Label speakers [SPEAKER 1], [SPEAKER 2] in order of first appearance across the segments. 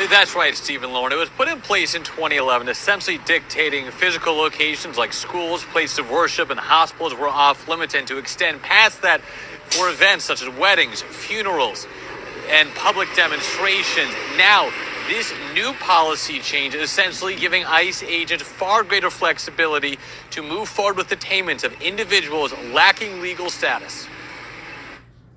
[SPEAKER 1] That's right, Stephen Lauren. It was put in place in 2011, essentially dictating physical locations like schools, places of worship, and hospitals were off limits, and to extend past that for events such as weddings, funerals, and public demonstrations. Now, this new policy change is essentially giving ICE agents far greater flexibility to move forward with detainments of individuals lacking legal status.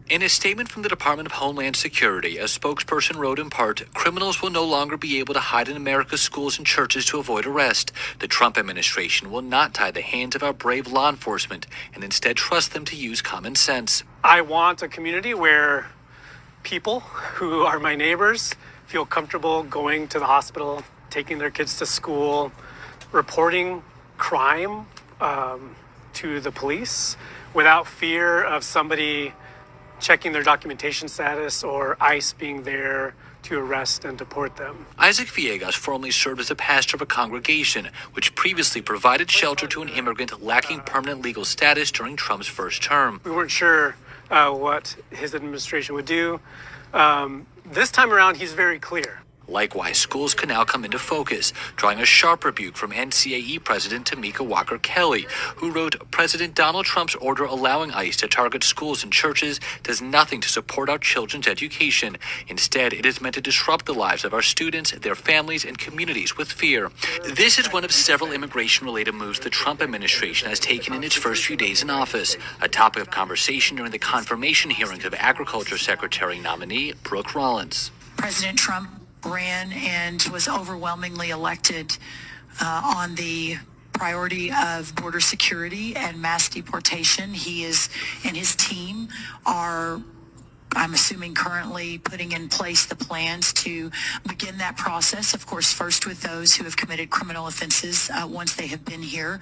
[SPEAKER 1] In a statement from the Department of Homeland Security, a spokesperson wrote in part, "Criminals will no longer be able to hide in America's schools and churches to avoid arrest. The Trump administration will not tie the hands of our brave law enforcement and instead trust them to use common sense."
[SPEAKER 2] I want a community where people who are my neighbors feel comfortable going to the hospital, taking their kids to school, reporting crime to the police without fear of somebody checking their documentation status or ICE being there to arrest and deport them.
[SPEAKER 1] Isaac Villegas formerly served as a pastor of a congregation which previously provided shelter to an immigrant lacking permanent legal status during Trump's first term.
[SPEAKER 2] We weren't sure what his administration would do. This time around, he's very clear.
[SPEAKER 1] Likewise, schools can now come into focus, drawing a sharp rebuke from NCAE President Tamika Walker Kelly, who wrote, "President Donald Trump's order allowing ICE to target schools and churches does nothing to support our children's education. Instead, it is meant to disrupt the lives of our students, their families, and communities with fear." This is one of several immigration-related moves the Trump administration has taken in its first few days in office, a topic of conversation during the confirmation hearings of Agriculture Secretary nominee Brooke Rollins.
[SPEAKER 3] President Trump ran and was overwhelmingly elected on the priority of border security and mass deportation. He is and his team are, I'm assuming, currently putting in place the plans to begin that process, of course, first with those who have committed criminal offenses once they have been here.